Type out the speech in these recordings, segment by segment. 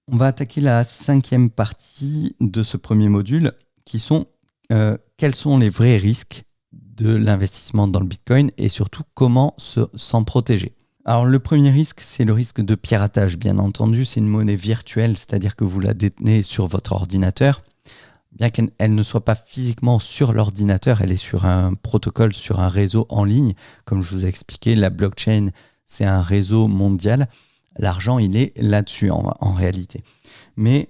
On va attaquer la 5e partie de ce premier module qui sont quels sont les vrais risques de l'investissement dans le Bitcoin et surtout comment s'en protéger. Alors le premier risque, c'est le risque de piratage. Bien entendu, c'est une monnaie virtuelle, c'est-à-dire que vous la détenez sur votre ordinateur. Bien qu'elle ne soit pas physiquement sur l'ordinateur, elle est sur un protocole, sur un réseau en ligne. Comme je vous ai expliqué, la blockchain, c'est un réseau mondial. L'argent, il est là-dessus en réalité. Mais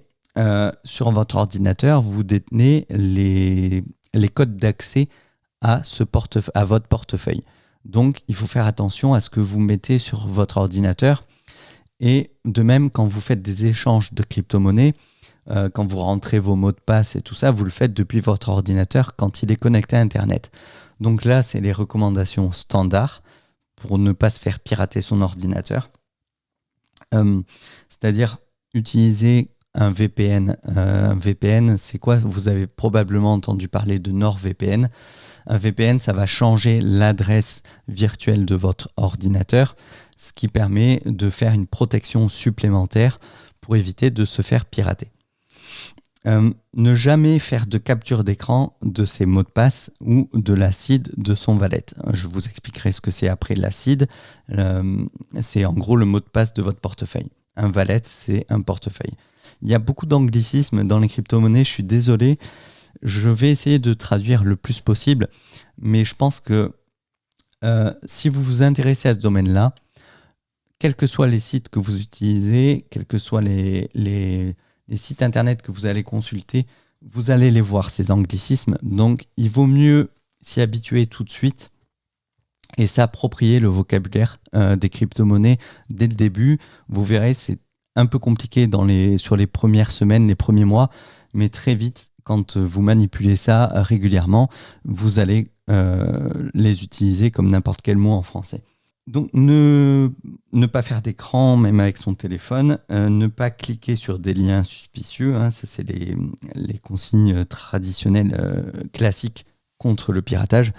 sur votre ordinateur, vous détenez les codes d'accès à votre portefeuille. Donc, il faut faire attention à ce que vous mettez sur votre ordinateur. Et de même, quand vous faites des échanges de crypto-monnaies, quand vous rentrez vos mots de passe et tout ça, vous le faites depuis votre ordinateur quand il est connecté à Internet. Donc là, c'est les recommandations standards pour ne pas se faire pirater son ordinateur. C'est-à-dire utiliser un VPN. Un VPN, c'est quoi? Vous avez probablement entendu parler de NordVPN. Un VPN, ça va changer l'adresse virtuelle de votre ordinateur, ce qui permet de faire une protection supplémentaire pour éviter de se faire pirater. Ne jamais faire de capture d'écran de ses mots de passe ou de la seed de son wallet. Je vous expliquerai ce que c'est après la seed. C'est en gros le mot de passe de votre portefeuille. Un wallet, c'est un portefeuille. Il y a beaucoup d'anglicismes dans les crypto-monnaies, je suis désolé. Je vais essayer de traduire le plus possible, mais je pense que si vous vous intéressez à ce domaine-là, quels que soient les sites que vous utilisez, quels que soient les sites internet que vous allez consulter, vous allez les voir, ces anglicismes. Donc, il vaut mieux s'y habituer tout de suite et s'approprier le vocabulaire des crypto-monnaies dès le début. Vous verrez, c'est un peu compliqué sur les premières semaines, les premiers mois, mais très vite, quand vous manipulez ça régulièrement, vous allez les utiliser comme n'importe quel mot en français. Donc, ne pas faire d'écran, même avec son téléphone, ne pas cliquer sur des liens suspicieux, hein, ça c'est les consignes traditionnelles classiques contre le piratage,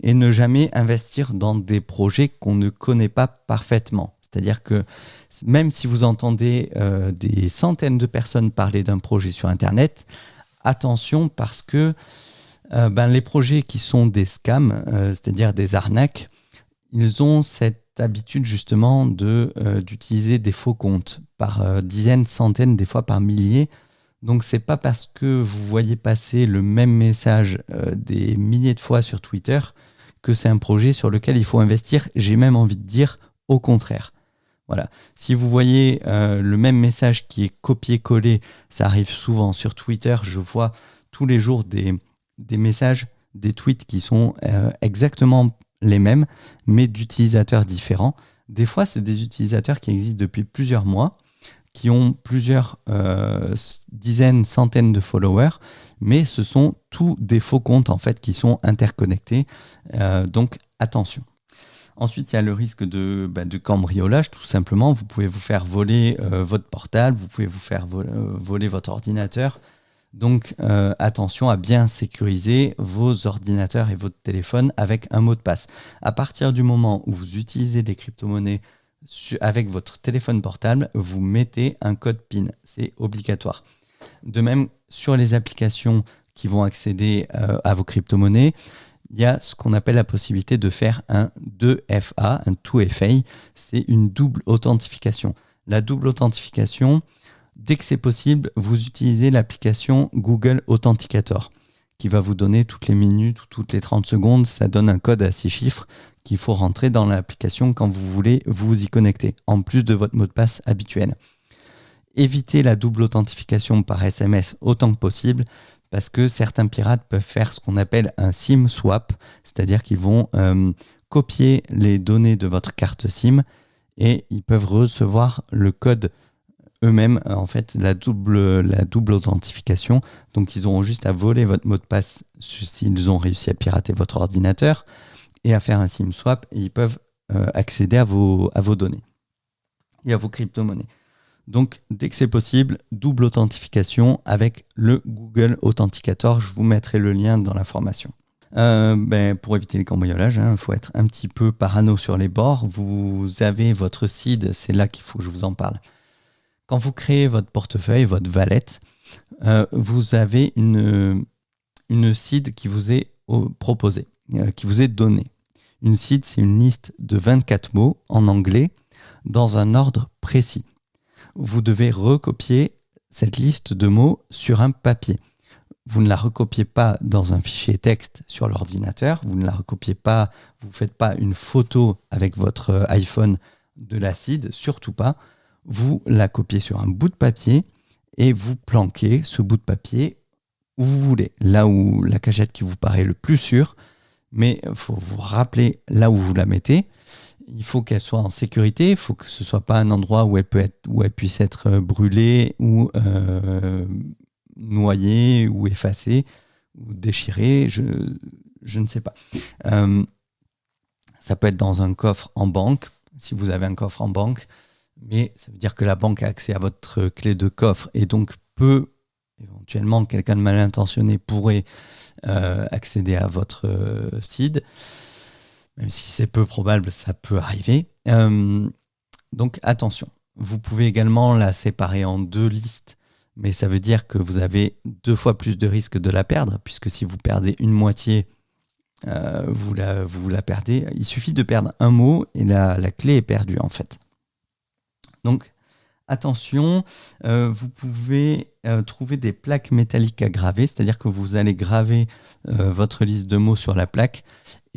et ne jamais investir dans des projets qu'on ne connaît pas parfaitement. C'est-à-dire que même si vous entendez des centaines de personnes parler d'un projet sur Internet, attention parce que les projets qui sont des scams, c'est-à-dire des arnaques, ils ont cette habitude justement d'utiliser des faux comptes par dizaines, centaines, des fois par milliers. Donc c'est pas parce que vous voyez passer le même message des milliers de fois sur Twitter que c'est un projet sur lequel il faut investir. J'ai même envie de dire au contraire. Voilà. Si vous voyez le même message qui est copié-collé, ça arrive souvent sur Twitter, je vois tous les jours des messages, des tweets qui sont exactement les mêmes, mais d'utilisateurs différents. Des fois, c'est des utilisateurs qui existent depuis plusieurs mois, qui ont plusieurs dizaines, centaines de followers, mais ce sont tous des faux comptes en fait qui sont interconnectés. Donc attention. Ensuite, il y a le risque de cambriolage, tout simplement. Vous pouvez vous faire voler votre portable, vous pouvez vous faire voler votre ordinateur. Donc, attention à bien sécuriser vos ordinateurs et votre téléphone avec un mot de passe. À partir du moment où vous utilisez des crypto-monnaies avec votre téléphone portable, vous mettez un code PIN. C'est obligatoire. De même, sur les applications qui vont accéder à vos crypto-monnaies, il y a ce qu'on appelle la possibilité de faire un 2FA, un 2FA. C'est une double authentification. La double authentification, dès que c'est possible, vous utilisez l'application Google Authenticator qui va vous donner toutes les minutes ou toutes les 30 secondes. Ça donne un code à 6 chiffres qu'il faut rentrer dans l'application quand vous voulez vous y connecter, en plus de votre mot de passe habituel. Évitez la double authentification par SMS autant que possible parce que certains pirates peuvent faire ce qu'on appelle un SIM swap, c'est-à-dire qu'ils vont copier les données de votre carte SIM et ils peuvent recevoir le code eux-mêmes, en fait, la double authentification. Donc, ils auront juste à voler votre mot de passe s'ils ont réussi à pirater votre ordinateur et à faire un SIM swap et ils peuvent accéder à vos données et à vos crypto-monnaies. Donc, dès que c'est possible, double authentification avec le Google Authenticator. Je vous mettrai le lien dans la formation. Pour éviter les cambriolages, il faut être un petit peu parano sur les bords. Vous avez votre seed, c'est là qu'il faut que je vous en parle. Quand vous créez votre portefeuille, votre wallet, vous avez une seed qui vous est proposée, qui vous est donnée. Une seed, c'est une liste de 24 mots en anglais dans un ordre précis. Vous devez recopier cette liste de mots sur un papier. Vous ne la recopiez pas dans un fichier texte sur l'ordinateur, vous ne la recopiez pas, vous ne faites pas une photo avec votre iPhone de la seed, surtout pas. Vous la copiez sur un bout de papier et vous planquez ce bout de papier où vous voulez, là où la cachette qui vous paraît le plus sûre, mais il faut vous rappeler là où vous la mettez. Il faut qu'elle soit en sécurité, il faut que ce ne soit pas un endroit où elle puisse être brûlée ou noyée ou effacée ou déchirée, je ne sais pas. Ça peut être dans un coffre en banque, si vous avez un coffre en banque, mais ça veut dire que la banque a accès à votre clé de coffre et donc peut, éventuellement, quelqu'un de mal intentionné pourrait accéder à votre seed. Même si c'est peu probable, ça peut arriver. Donc attention, vous pouvez également la séparer en 2 listes, mais ça veut dire que vous avez 2 fois plus de risque de la perdre, puisque si vous perdez une moitié, vous la perdez. Il suffit de perdre un mot et la clé est perdue en fait. Donc attention, vous pouvez trouver des plaques métalliques à graver, c'est-à-dire que vous allez graver votre liste de mots sur la plaque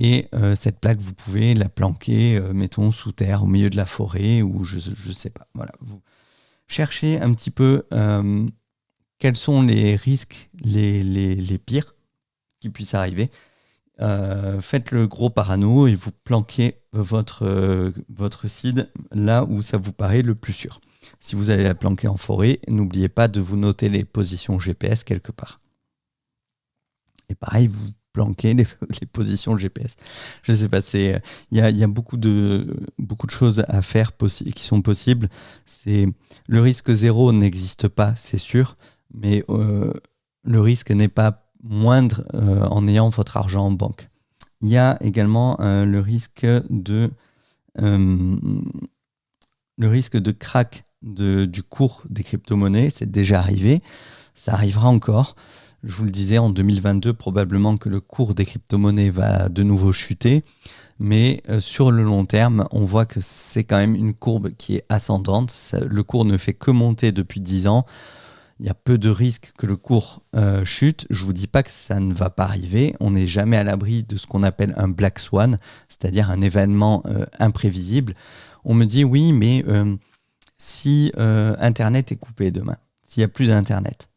et cette plaque, vous pouvez la planquer, mettons, sous terre, au milieu de la forêt ou je ne sais pas. Voilà. Vous cherchez un petit peu quels sont les risques les pires qui puissent arriver. Faites le gros parano et vous planquez votre seed là où ça vous paraît le plus sûr. Si vous allez la planquer en forêt, n'oubliez pas de vous noter les positions GPS quelque part. Et pareil, vous planquez les positions GPS. Je ne sais pas, il y a beaucoup de choses à faire qui sont possibles. Le risque zéro n'existe pas, c'est sûr, mais le risque n'est pas moindre en ayant votre argent en banque. Il y a également le risque de crack du cours des crypto-monnaies. C'est déjà arrivé, ça arrivera encore. Je vous le disais, en 2022, probablement que le cours des crypto-monnaies va de nouveau chuter, mais sur le long terme, on voit que c'est quand même une courbe qui est ascendante. Le cours ne fait que monter depuis 10 ans. Il y a peu de risques que le cours chute. Je ne vous dis pas que ça ne va pas arriver. On n'est jamais à l'abri de ce qu'on appelle un black swan, c'est-à-dire un événement imprévisible. On me dit oui, mais si Internet est coupé demain, s'il n'y a plus d'Internet,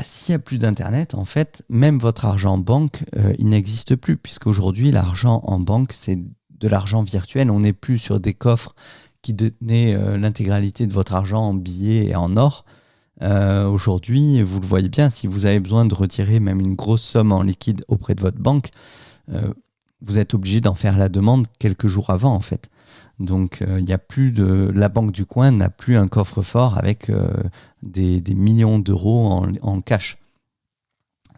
s'il n'y a plus d'Internet, en fait, même votre argent en banque, il n'existe plus, puisqu'aujourd'hui, l'argent en banque, c'est de l'argent virtuel. On n'est plus sur des coffres qui détenaient l'intégralité de votre argent en billets et en or. Aujourd'hui, vous le voyez bien, si vous avez besoin de retirer même une grosse somme en liquide auprès de votre banque, vous êtes obligé d'en faire la demande quelques jours avant, en fait. Donc, la banque du coin n'a plus un coffre-fort avec des millions d'euros en cash.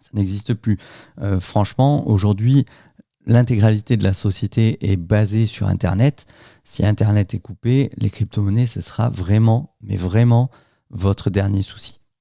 Ça n'existe plus. Franchement, aujourd'hui, l'intégralité de la société est basée sur Internet. Si Internet est coupé, les crypto-monnaies, ce sera vraiment, mais vraiment, votre dernier souci.